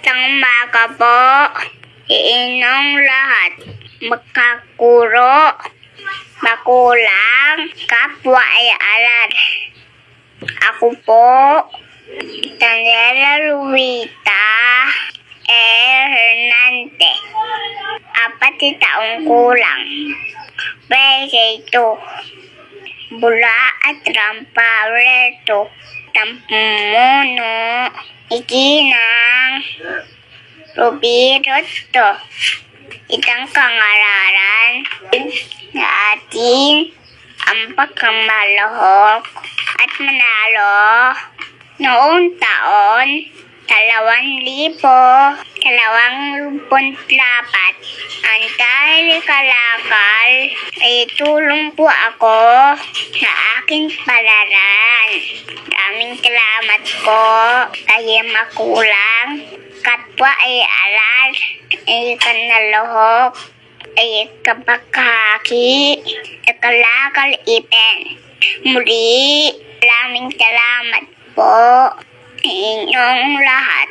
Magandang umaga po. Iinyong lahat. Magkakuro, makulang, kapwa ay alad. Ako po, Daniela Luita Hernandez. 4 taong kulang. Grade 2. Bula at rampa reto. Tampumono. Ikinang Rubirot to. Itang kangararan na atin ang pagkamalahok at manalo noong taon 2024. Ang dahil kalakal ay tulong po ako sa aking palaran. Daming salamat po. Ay makulang, kapwa ay alal, ay kanalohok, ay kabakaki, ay kalakal ipen. Muli, maraming salamat po sa inyong lahat.